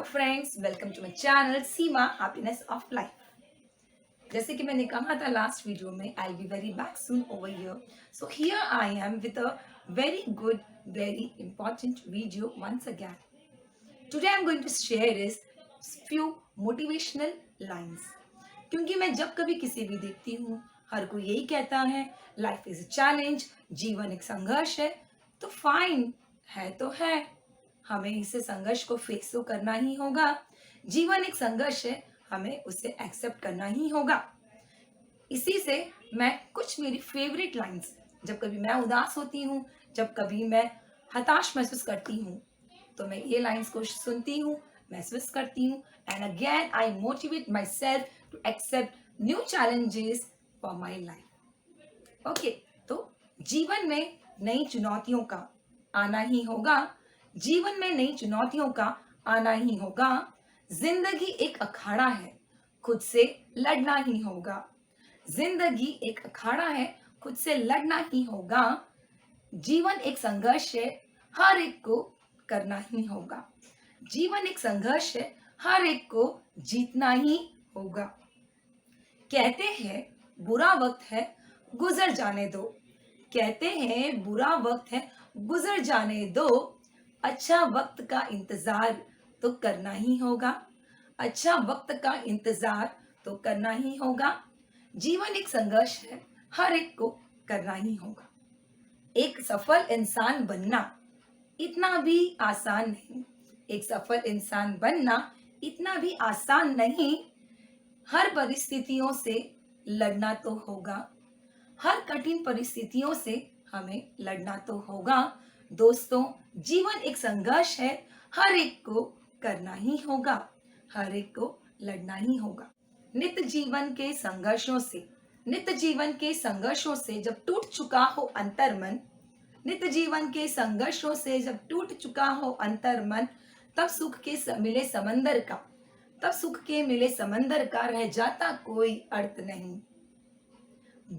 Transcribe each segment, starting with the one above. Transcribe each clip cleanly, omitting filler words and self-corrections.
Friends, welcome to my channel Seema happiness of life. जैसे कि मैंने कहा था लास्ट वीडियो में, I be very back soon over here. So here I am with a very good, very important video once again. Today I am going to share is few motivational lines. क्योंकि मैं जब कभी किसी भी देखती हूँ, हर कोई यही कहता है लाइफ इज अ चैलेंज, जीवन एक संघर्ष है। तो फाइन है तो है, हमें इसे संघर्ष को फेस तो करना ही होगा। जीवन एक संघर्ष है, हमें उसे एक्सेप्ट करना ही होगा। इसी से मैं कुछ मेरी फेवरेट लाइंस, जब कभी मैं उदास होती हूँ, जब कभी मैं हताश महसूस करती हूँ, तो मैं ये लाइंस को सुनती हूँ, महसूस करती हूँ, and again I motivate myself to accept new challenges for my life. Okay, तो जीवन में नई चुनौतियों का आना ही होगा। जीवन में नई चुनौतियों का आना ही होगा। जिंदगी एक अखाड़ा है, खुद से लड़ना ही होगा। जिंदगी एक अखाड़ा है, खुद से लड़ना ही होगा। जीवन एक संघर्ष है, हर एक को करना ही होगा। जीवन एक संघर्ष है, हर एक को जीतना ही होगा। कहते हैं बुरा वक्त है, गुजर जाने दो। कहते हैं बुरा वक्त है, गुजर जाने दो। अच्छा वक्त का इंतजार तो करना ही होगा। अच्छा वक्त का इंतजार तो करना ही होगा। जीवन एक संघर्ष है, हर एक को करना ही होगा। एक सफल इंसान बनना इतना भी आसान नहीं। एक सफल इंसान बनना इतना भी आसान नहीं। हर परिस्थितियों से लड़ना तो होगा। हर कठिन परिस्थितियों से हमें लड़ना तो होगा। दोस्तों, जीवन एक संघर्ष है, हर एक को करना ही होगा। हर एक को लड़ना ही होगा। नित्य जीवन के संघर्षों से, नित्य जीवन के संघर्षों से जब टूट चुका हो अंतर्मन, नित्य जीवन के संघर्षों से जब टूट चुका हो अंतर्मन, तब सुख के मिले समंदर का, तब सुख के मिले समंदर का रह जाता कोई अर्थ नहीं।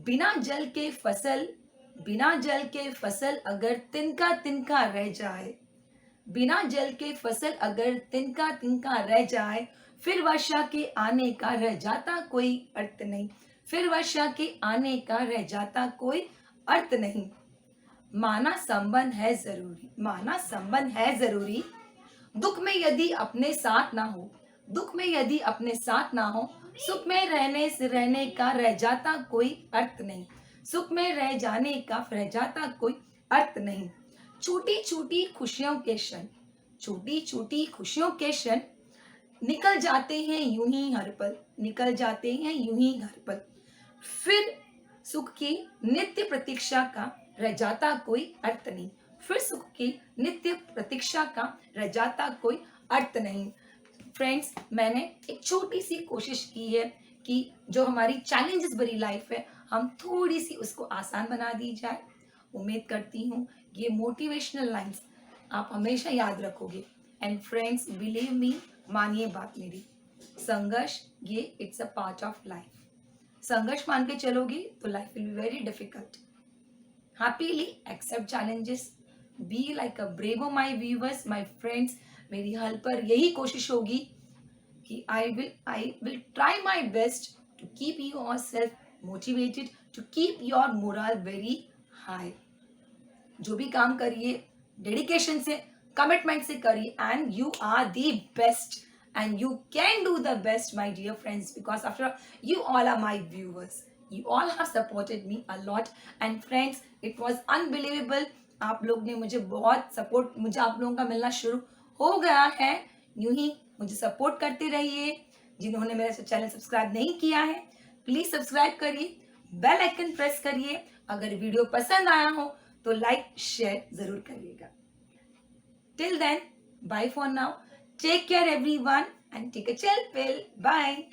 बिना जल के फसल, बिना जल के फसल अगर तिनका तिनका रह जाए, बिना जल के फसल अगर तिनका तिनका रह जाए, फिर वर्षा के आने का रह जाता कोई अर्थ नहीं। फिर वर्षा के आने का रह जाता कोई अर्थ नहीं। माना संबंध है जरूरी, माना संबंध है जरूरी। दुख में यदि अपने साथ ना हो, दुख में यदि अपने साथ ना हो, सुख में रहने से रहने का रह जाता कोई अर्थ नहीं। सुख में रह जाने का रह जाता कोई अर्थ नहीं। छोटी छोटी खुशियों के क्षण, छोटी छोटी खुशियों के क्षण निकल जाते हैं यूं ही हर पल, निकल जाते हैं यूं ही हर पल। फिर सुख की नित्य प्रतीक्षा का रह जाता कोई अर्थ नहीं। फिर सुख की नित्य प्रतीक्षा का रह जाता कोई अर्थ नहीं। फ्रेंड्स, मैंने एक छोटी सी कोशिश की है कि जो हमारी चैलेंजेस भरी लाइफ है, हम थोड़ी सी उसको आसान बना दी जाए। उम्मीद करती हूँ ये मोटिवेशनल लाइंस आप हमेशा याद रखोगे। एंड फ्रेंड्स, बिलीव मी, मानिए बात मेरी, संघर्ष ये it's a part of life. संघर्ष मान के चलोगे तो life will be very difficult. Happily accept challenges, be like a bravo my viewers, my friends. मेरी हल पर यही कोशिश होगी कि I will try my best to keep yourself motivated, to keep your morale very high. जो भी काम करिए डेडिकेशन से, कमिटमेंट से करिए, and you are the best and you can do the best, my dear friends, because after all, you all are my viewers. You all have supported me a lot, and friends, it was unbelievable. आप लोग ने मुझे बहुत support, मुझे आप लोगों का मिलना शुरू हो गया है। यूं ही मुझे सपोर्ट करते रहिए। जिन्होंने मेरा चैनल सब्सक्राइब नहीं किया है, प्लीज सब्सक्राइब करिए, बेल आइकन प्रेस करिए। अगर वीडियो पसंद आया हो तो लाइक शेयर जरूर करिएगा। Till then, bye for now. Take care everyone and take a chill pill. Bye.